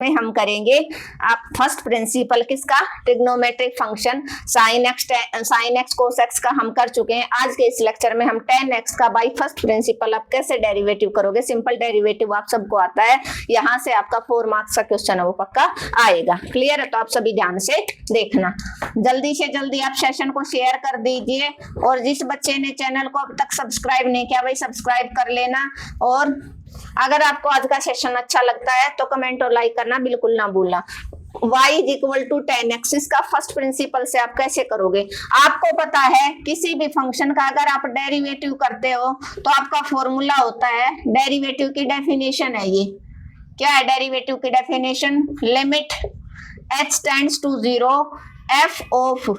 में हम करेंगे आप फर्स्ट प्रिंसिपल किसका, trigonometric function sine x cos x का हम कर चुके हैं। आज के इस लेक्चर में हम tan x का बाई फर्स्ट प्रिंसिपल आप कैसे डेरिवेटिव करोगे, सिंपल डेरिवेटिव आप सबको आता है, यहां से आपका 4 मार्क्स का क्वेश्चन है वो पक्का आएगा। क्लियर है? तो आप सभी ध्यान से देखना, जल्दी से जल्दी आप सेशन को शेयर कर दीजिए और जिस बच्चे ने चैनल को अब तक सब्सक्राइब नहीं किया भाई सब्सक्राइब कर लेना। और अगर आपको आज का सेशन अच्छा लगता है तो कमेंट और लाइक करना बिल्कुल ना भूलना। y is equal to tan x, इसका फर्स्ट प्रिंसिपल से आप कैसे करोगे, आपको पता है किसी भी फंक्शन का अगर आप डेरिवेटिव करते हो तो आपका फॉर्मूला होता है, डेरिवेटिव की डेफिनेशन है ये, क्या है डेरिवेटिव की definition, limit h tends to 0 f of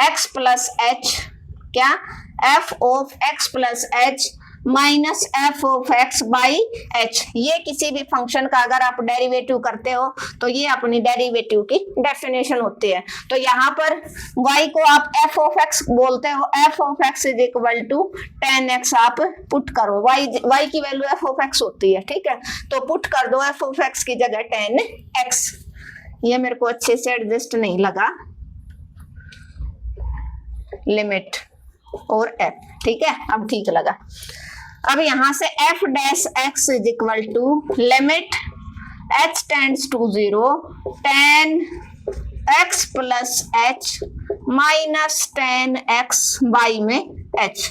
x plus h, क्या f of x plus h minus f of x by h. ये किसी भी फंक्शन का अगर आप डेरिवेटिव करते हो तो ये अपनी डेरिवेटिव की डेफिनेशन होती है। तो यहाँ पर y को आप एफ ऑफ एक्स बोलते हो, f of x is equal to tan x आप पुट करो, y की वैल्यू एफ ऑफ एक्स होती है, ठीक है, तो पुट कर दो एफ ऑफ एक्स की जगह tan x। ये मेरे को अच्छे से एडजस्ट नहीं लगा, लिमिट और f, ठीक है, अब ठीक लगा। अब यहां से f dash x is equal to limit h tends to 0 tan x plus h minus tan x by में h,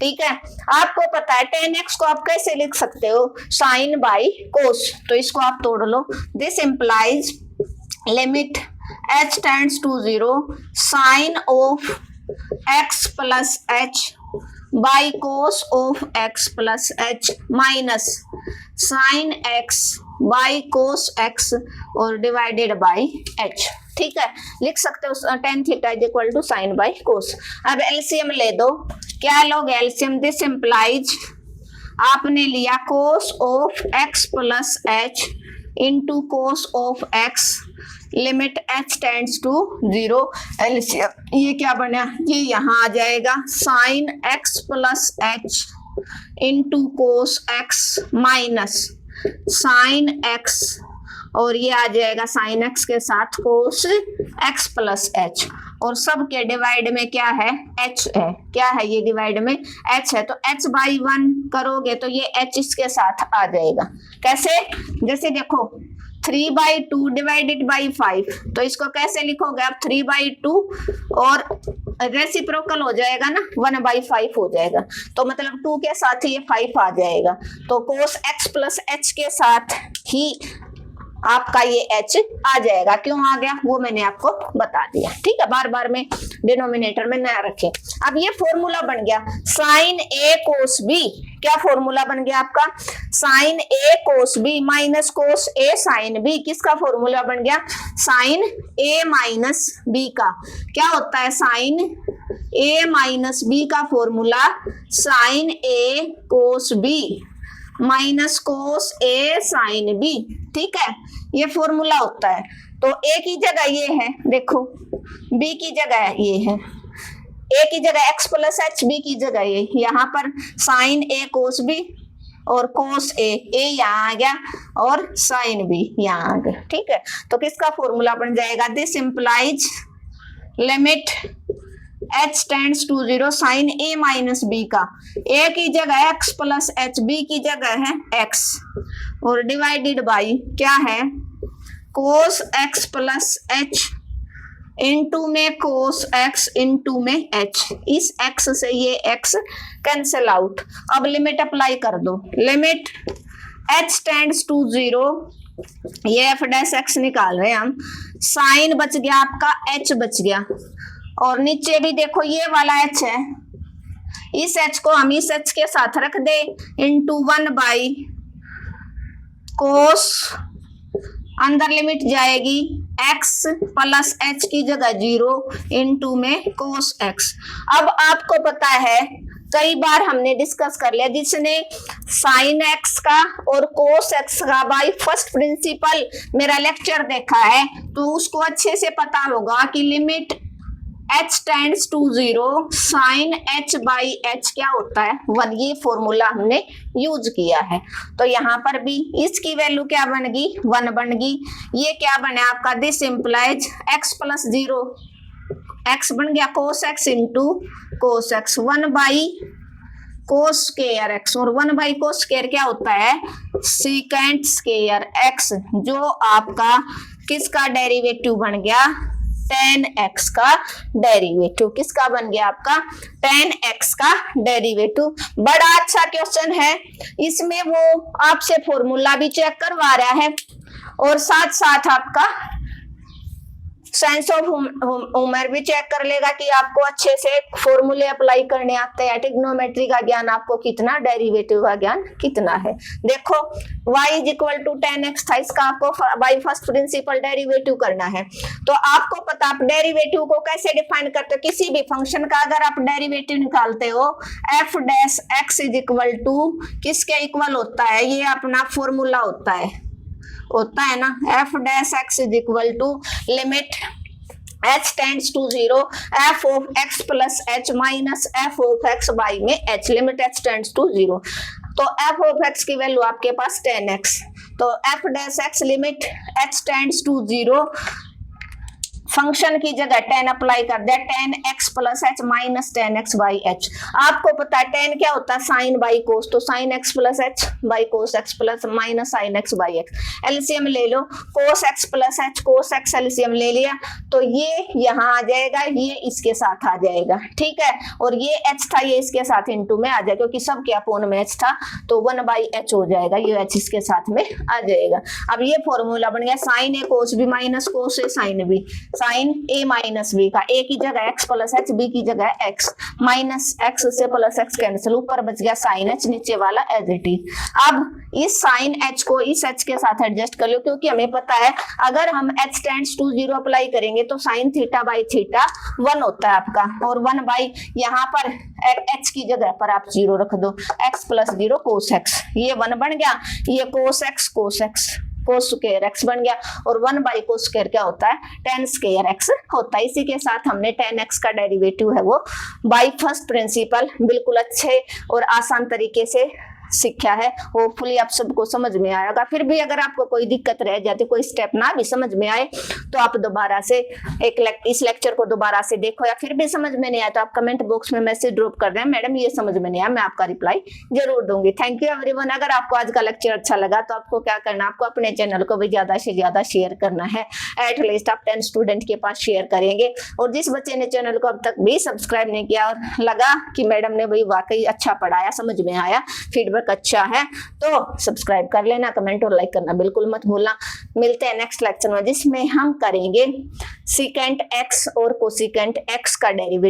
ठीक है। आपको पता है tan x को आप कैसे लिख सकते हो, साइन बाई कोस, तो इसको आप तोड़ लो, this implies limit h tends to 0 sine of x plus h by cos of x plus h minus sine x by cos x और डिवाइडेड बाई h, ठीक है, लिख सकते हो tan theta is equal to sine by cos. अब LCM ले दो, क्या लोगे एलसीएम, दिस इंप्लाइज आपने लिया cos of x plus h into cos of x limit h tends to 0, LCM ये क्या बना, ये यहाँ आ जाएगा sine x plus h into cos x minus sine x और ये आ जाएगा साइन x के साथ कोस x प्लस h और सब के डिवाइड में क्या है h है, क्या है ये डिवाइड में h है, तो h बाई 1 करोगे तो ये h इसके साथ आ जाएगा, कैसे, जैसे देखो 3 बाई 2 डिवाइडेड बाई 5, तो इसको कैसे लिखोगे आप 3 बाई 2 और रेसिप्रोकल हो जाएगा ना 1 बाई 5 हो जाएगा, तो मतलब 2 के साथ ही ये 5 आ जाएगा, तो कोस x प्लस h के साथ ही आपका ये h आ जाएगा, क्यों आ गया वो मैंने आपको बता दिया, ठीक है, बार बार में डिनोमिनेटर में ना रखें। अब ये फॉर्मूला बन गया साइन a कोस b, क्या फॉर्मूला बन गया आपका, sine a cos b minus cos a sine b, किसका फॉर्मूला बन गया, साइन a माइनस b का, क्या होता है साइन a माइनस b का formula sine a cos b minus cos a sine b, ठीक है, ये फॉर्मूला होता है। तो a की जगह ये है, देखो b की जगह ये है, a की जगह x प्लस h, b की जगह ये, यहाँ पर साइन a कोस b और कोस a यहाँ आ गया और साइन b यहाँ आ गया, ठीक है, तो किसका फॉर्मूला बन जाएगा, this implies limit h tends to 0 sine a minus b का, a की जगह x प्लस h, b की जगह है x और डिवाइडेड बाई क्या है कोस x प्लस h इंटू में कोस x इंटू में h, इस x से ये x कैंसिल आउट। अब लिमिट अप्लाई कर दो, लिमिट h टेंड्स टू 0, ये f डैश x निकाल रहे हैं हम, साइन बच गया आपका h बच गया और नीचे भी देखो ये वाला h है, इस h को हम इस h के साथ रख दे इंटू 1 बाई कोस, अंदर लिमिट जाएगी x प्लस h की जगह 0 इंटू में कोस x। अब आपको पता है कई बार हमने डिस्कस कर लिया, जिसने साइन x का और कोस x का बाई फर्स्ट प्रिंसिपल मेरा लेक्चर देखा है तो उसको अच्छे से पता होगा कि limit h tends to 0 sine h by h क्या होता है 1। ये फॉर्मूला हमने यूज किया है। तो यहाँ पर भी इसकी वैल्यू क्या बन गई 1 बन गई। ये क्या बने आपका this implies x plus 0, x बन गया कोस x into cos x 1 by cos square x, और 1 बाई कोस स्क्वायर क्या होता है सीकेंट स्क्वायर x, जो आपका किसका डेरिवेटिव बन गया tan x का डेरिवेटिव। किसका बन गया आपका tan x का डेरिवेटिव। बड़ा अच्छा क्वेश्चन है, इसमें वो आपसे फॉर्मूला भी चेक करवा रहा है और साथ साथ आपका सेंस ऑफ ह्यूमर भी चेक कर लेगा कि आपको अच्छे से फॉर्मूले अप्लाई करने आते हैं, ट्रिग्नोमेट्री का ज्ञान आपको कितना, डेरिवेटिव का ज्ञान कितना है। देखो y is equal to tan x था, इसका आपको बाई फर्स्ट प्रिंसिपल डेरिवेटिव करना है। तो आपको पता आप डेरिवेटिव को कैसे डिफाइन करते हो, किसी भी फंक्शन का अगर आप डेरिवेटिव निकालते हो f dash x is equal to किसके इक्वल होता है, ये अपना फॉर्मूला होता है ना f dash x is equal to limit h tends to 0 f of x plus h minus f of x by में h, limit h tends to 0। तो f ऑफ x की वैल्यू आपके पास tan x, तो f dash x limit h tends to 0 function की जगह tan apply कर दिया, tan x plus h minus tan x by h। आपको पता है tan क्या होता है साइन बाई कोस, तो sine x plus h by cos x plus minus sine x by x। LCM ले लो cos x plus h, cos x LCM ले लिया तो ये यहाँ आ जाएगा, ये इसके साथ आ जाएगा, ठीक है। और ये h था ये इसके साथ इनटू में आ जाएगा क्योंकि सब के अपोन में h था, तो 1 बाई h हो जाएगा, ये h इसके साथ में आ जाएगा। अब ये फॉर्मूला बन गया साइन ए कोस बी माइनस कोस ए साइन बी, साइन ए माइनस बी का ए की जगह x प्लस h, बी की जगह x, माइनस x से प्लस x कैंसिल, ऊपर बच गया साइन h, नीचे वाला एज इट इज। अब इस साइन h को इस h के साथ एडजस्ट कर लो क्योंकि हमें पता है अगर हम h टेंड्स टू 0 अप्लाई करेंगे तो साइन थीटा बाई थीटा 1 होता है आपका, और 1 बाई यहाँ पर h की जगह पर आप 0 रख दो, x प्लस 0 कोस x, ये 1 बन गया, ये कोस x कोस स्क्वायर x बन गया, और 1 बाई कोस स्क्वायर क्या होता है tan स्क्वायर x होता है। इसी के साथ हमने tan x का डेरिवेटिव है वो बाई फर्स्ट प्रिंसिपल बिल्कुल अच्छे और आसान तरीके से सीखा है। होपफुली आप सबको समझ में आएगा। फिर भी अगर आपको कोई दिक्कत रह जाती, कोई स्टेप ना भी समझ में आए तो आप दोबारा से इस लेक्चर को दोबारा से देखो, या फिर भी समझ में नहीं आया तो आप कमेंट बॉक्स में मैसेज ड्रॉप कर दें, मैडम ये समझ में नहीं आया, मैं आपका रिप्लाई जरूर दूंगी। Thank you everyone. अगर आपको आज का लेक्चर अच्छा लगा तो आपको क्या करना, आपको अपने चैनल को भी ज्यादा से ज्यादा शेयर करना है, एटलीस्ट आप 10 स्टूडेंट के पास शेयर करेंगे। और जिस बच्चे ने चैनल को अब तक भी सब्सक्राइब नहीं किया और लगा कि मैडम ने भाई वाकई अच्छा पढ़ाया, समझ में आया, फीडबैक अच्छा है, तो सब्सक्राइब कर लेना, कमेंट और लाइक करना बिल्कुल मत भूलना। मिलते हैं नेक्स्ट लेक्चर में जिसमें हम करेंगे सीकेंट x और कोसिकेंट x का डेरिवेटिव।